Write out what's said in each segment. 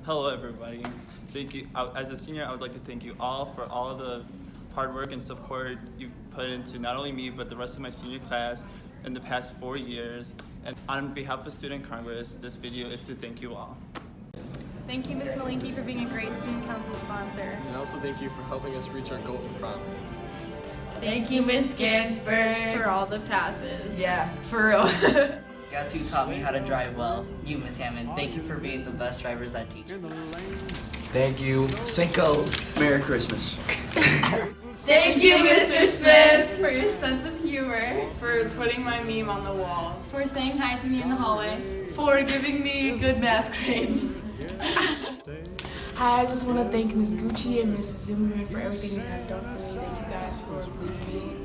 Hello, everybody. Thank you. As a senior, I would like to thank you all for all of the hard work and support you've put into not only me, but the rest of my senior class in the past 4 years. And on behalf of Student Congress, this video is to thank you all. Thank you, Ms. Malinky, for being a great Student Council sponsor. And also thank you for helping us reach our goal for prom. Thank you, Miss Gansberg. For all the passes. Yeah, for real. Guess who taught me how to drive well? You, Miss Hammond. Thank you for being the best drivers I teach. Thank you, Cinco's. Merry Christmas. Thank you, Mr. Smith. For your sense of humor. For putting my meme on the wall. For saying hi to me in the hallway. For giving me good math grades. Hi, I just want to thank Ms. Gucci and Mrs. Zimmerman for everything they have done for me. Thank you guys for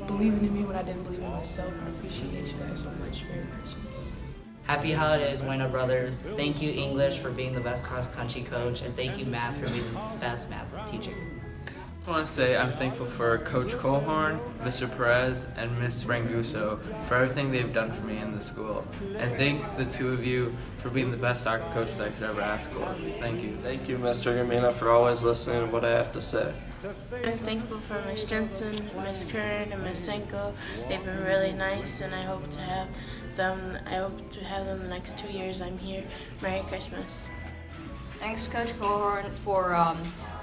believing in me when I didn't believe in myself. I appreciate you guys so much. Merry Christmas. Happy holidays, Bueno Brothers. Thank you, English, for being the best cross-country coach, and thank you, Math, for being the best math teacher. I want to say I'm thankful for Coach Colhorn, Mr. Perez, and Miss Ranguso for everything they've done for me in the school. And thanks the two of you for being the best soccer coaches I could ever ask for. Thank you. Thank you, Mr. Gamina, for always listening to what I have to say. I'm thankful for Ms. Jensen, Ms. Kern, and Ms. Senko. They've been really nice, and I hope to have them the next 2 years I'm here. Merry Christmas. Thanks, Coach Colhorn, for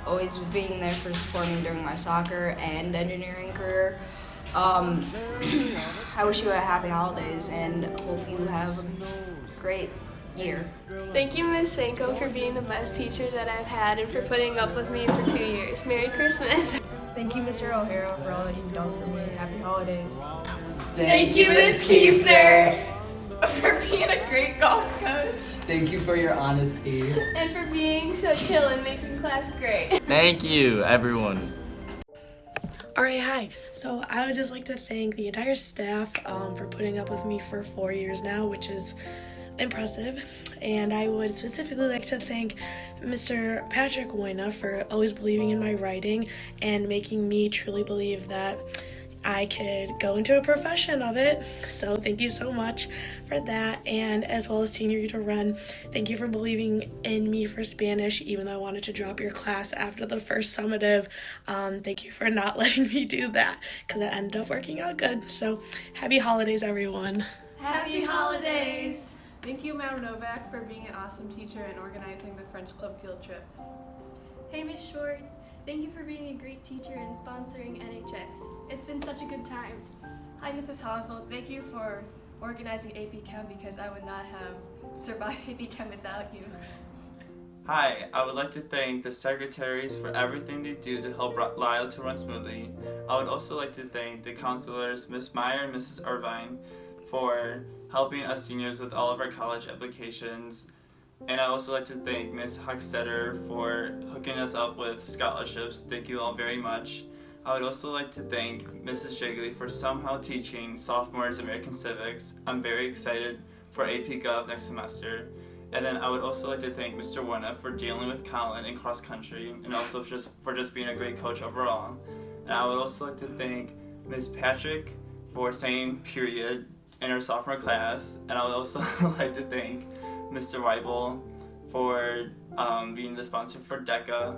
always being there for supporting me during my soccer and engineering career. I wish you a happy holidays and hope you have a great year. Thank you, Ms. Senko, for being the best teacher that I've had and for putting up with me for 2 years. Merry Christmas. Thank you, Mr. O'Hara, for all that you've done for me. Happy holidays. Thank you, Miss Kiefner. For being a great golf coach. Thank you for your honesty. And for being so chill and making class great. Thank you, everyone. Alright, hi. So I would just like to thank the entire staff for putting up with me for 4 years now, which is impressive. And I would specifically like to thank Mr. Patrick Woyna for always believing in my writing and making me truly believe that I could go into a profession of it. So thank you so much for that. And as well as Senior Rita Run, thank you for believing in me for Spanish, even though I wanted to drop your class after the first summative. Thank you for not letting me do that, because it ended up working out good. So happy holidays, everyone. Happy holidays. Thank you, Madam Novak, for being an awesome teacher and organizing the French Club field trips. Hey, Ms. Schwartz. Thank you for being a great teacher and sponsoring NHS. It's been such a good time. Hi, Mrs. Hazel. Thank you for organizing AP Chem because I would not have survived AP Chem without you. Hi, I would like to thank the secretaries for everything they do to help Lyle to run smoothly. I would also like to thank the counselors, Ms. Meyer and Mrs. Irvine, for helping us seniors with all of our college applications. And I also like to thank Ms. Hochstetter for hooking us up with scholarships. Thank you all very much. I would also like to thank Mrs. Jiggly for somehow teaching sophomores American Civics. I'm very excited for AP Gov next semester. And then I would also like to thank Mr. Warna for dealing with Colin in cross country and also for just being a great coach overall. And I would also like to thank Ms. Patrick for saying period in her sophomore class. And I would also like to thank Mr. Weibel for being the sponsor for DECA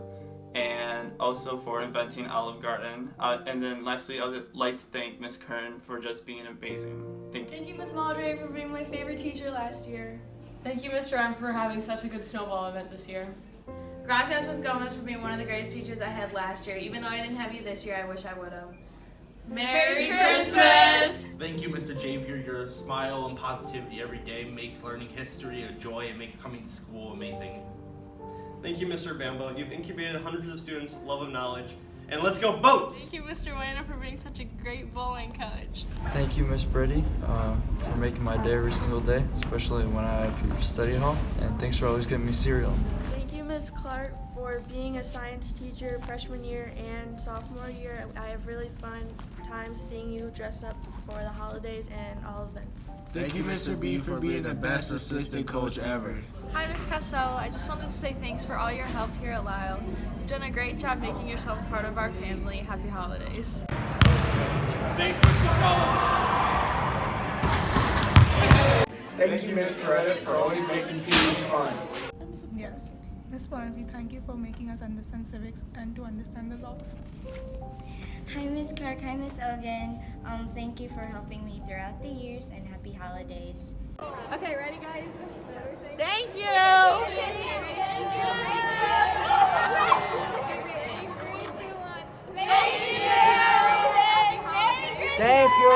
and also for inventing Olive Garden. And then lastly, I would like to thank Ms. Kern for just being amazing. Thank you. Thank you, Ms. Maldry, for being my favorite teacher last year. Thank you, Mr. M, for having such a good snowball event this year. Gracias, Ms. Gomez, for being one of the greatest teachers I had last year. Even though I didn't have you this year, I wish I would have. Merry Christmas! Thank you, Mr. Javier. Your smile and positivity every day makes learning history a joy. It makes coming to school amazing. Thank you, Mr. Bamba. You've incubated hundreds of students' love of knowledge. And let's go boats! Thank you, Mr. Wayne, for being such a great bowling coach. Thank you, Miss Brady, for making my day every single day, especially when I have to study hall. And thanks for always getting me cereal. Thank you, Ms. Clark, for being a science teacher freshman year and sophomore year. I have really fun times seeing you dress up for the holidays and all events. Thank you, Mr. B, for being the best assistant coach ever. Hi, Ms. Cassell. I just wanted to say thanks for all your help here at Lyle. You've done a great job making yourself part of our family. Happy holidays. Thanks, Mr. Scala. Thank you, Miss Peretta, for always making PE fun. Yes. Ms. Policy, thank you for making us understand civics and to understand the laws. Hi, Ms. Clark. Hi, Ms. Ogan. Thank you for helping me throughout the years, and happy holidays. Okay, ready, guys? Thank you! Thank you!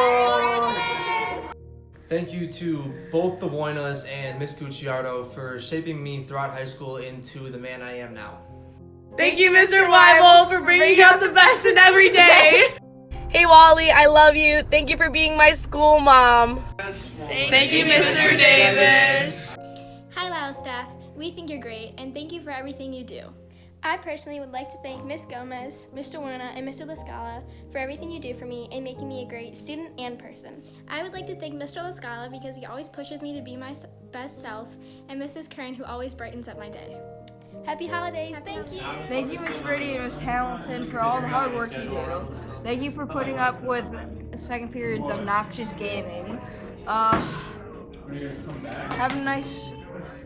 Thank you to both the Woinas and Miss Gucciardo for shaping me throughout high school into the man I am now. Thank you, Mr. Weibel, for bringing out the best in every day. Hey, Wally, I love you. Thank you for being my school mom. Thank you, Mr. Davis. Hi, Lyle staff. We think you're great, and thank you for everything you do. I personally would like to thank Ms. Gomez, Mr. Werner, and Mr. Lascala for everything you do for me and making me a great student and person. I would like to thank Mr. Lascala because he always pushes me to be my best self, and Mrs. Kern, who always brightens up my day. Happy holidays. Thank you. Thank you, Ms. Brady and Ms. Hamilton, for all the hard work you do. Thank you for putting up with second period's obnoxious gaming. Have a nice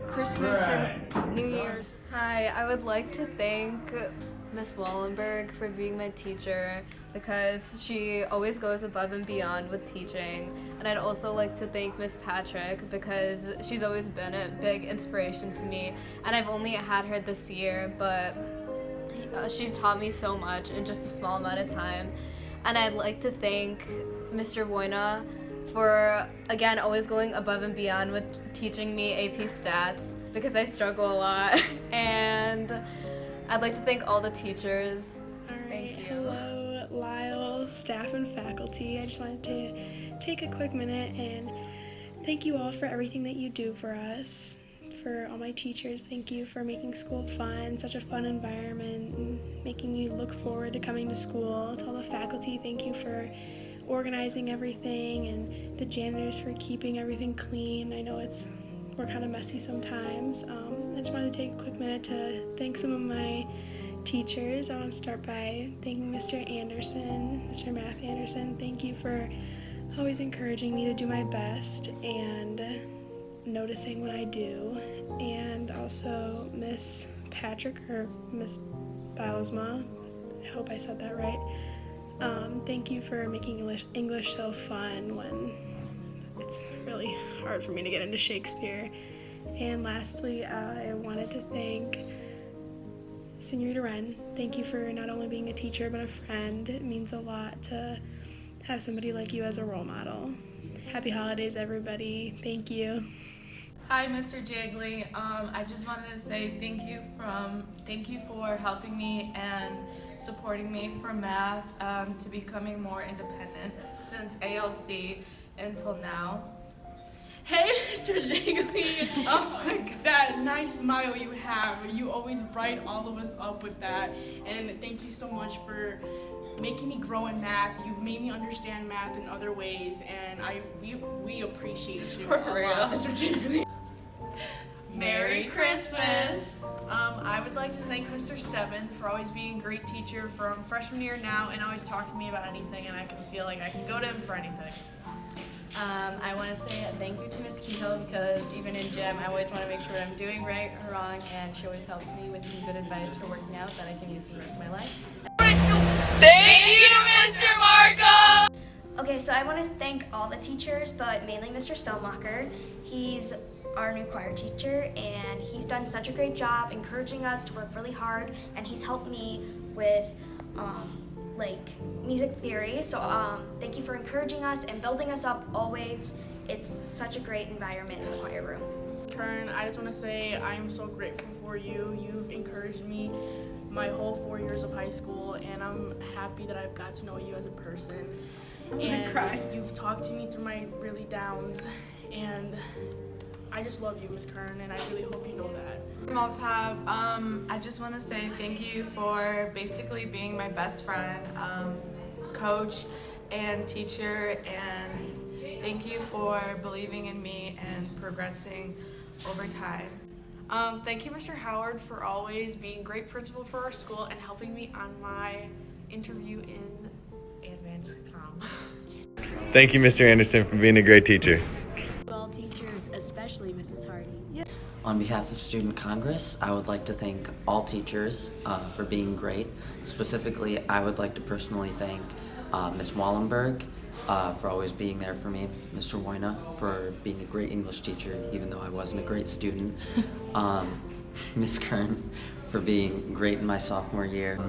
Christmas and New Year's. Hi, I would like to thank Miss Wallenberg for being my teacher because she always goes above and beyond with teaching. And I'd also like to thank Miss Patrick because she's always been a big inspiration to me. And I've only had her this year, but she's taught me so much in just a small amount of time. And I'd like to thank Mr. Woina for, again, always going above and beyond with teaching me AP Stats because I struggle a lot. And I'd like to thank all the teachers. Thank you. Hello, Lyle, staff, and faculty. I just wanted to take a quick minute and thank you all for everything that you do for us. For all my teachers, thank you for making school fun, such a fun environment, and making me look forward to coming to school. To all the faculty, thank you for organizing everything, and the janitors for keeping everything clean. I know we're kind of messy sometimes. I just want to take a quick minute to thank some of my teachers. I want to start by thanking Mr. Anderson, Mr. Math Anderson. Thank you for always encouraging me to do my best and noticing when I do. And also Miss Patrick, or Miss Bausma, I hope I said that right. Thank you for making English so fun when it's really hard for me to get into Shakespeare. And lastly, I wanted to thank Senorita Wren. Thank you for not only being a teacher but a friend. It means a lot to have somebody like you as a role model. Happy holidays, everybody. Thank you. Hi, Mr. Jiggly. I just wanted to say thank you for helping me and supporting me for math to becoming more independent since ALC until now. Hey, Mr. Jiggly. Oh my God, that nice smile you have. You always bright all of us up with that. And thank you so much for making me grow in math. You've made me understand math in other ways, and we appreciate you a lot, Mr. Jiggly. Merry Christmas! I would like to thank Mr. Seven for always being a great teacher from freshman year now and always talking to me about anything, and I can feel like I can go to him for anything. I want to say thank you to Miss Kehoe because even in gym, I always want to make sure what I'm doing right or wrong, and she always helps me with some good advice for working out that I can use the rest of my life. Thank you, Mr. Marco! Okay, so I want to thank all the teachers, but mainly Mr. Stelmacher. He's our new choir teacher, and he's done such a great job encouraging us to work really hard, and he's helped me with music theory. So thank you for encouraging us and building us up always. It's such a great environment in the choir room. Kern, I just want to say I am so grateful for you. You've encouraged me my whole 4 years of high school, and I'm happy that I've got to know you as a person. And you've talked to me through my really downs, and I just love you, Miss Kern, and I really hope you know that. Maltab, I just want to say thank you for basically being my best friend, coach, and teacher, and thank you for believing in me and progressing over time. Thank you, Mr. Howard, for always being a great principal for our school and helping me on my interview in advanced comm. Thank you, Mr. Anderson, for being a great teacher. All teachers, especially Mrs. Hardy. On behalf of Student Congress, I would like to thank all teachers for being great. Specifically, I would like to personally thank Ms. Wallenberg for always being there for me, Mr. Woina for being a great English teacher, even though I wasn't a great student, Ms. Kern for being great in my sophomore year,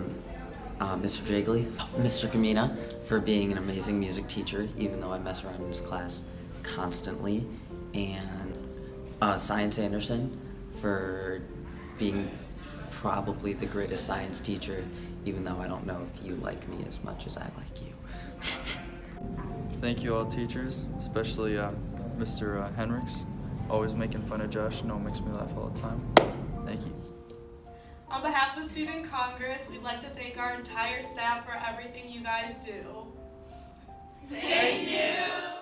Mr. Jigley, Mr. Gamina for being an amazing music teacher, even though I mess around in his class constantly, and Science Anderson for being probably the greatest science teacher, even though I don't know if you like me as much as I like you. Thank you all teachers, especially Mr. Henricks, always making fun of Josh. It makes me laugh all the time. Thank you. On behalf of Student Congress, we'd like to thank our entire staff for everything you guys do. Thank you.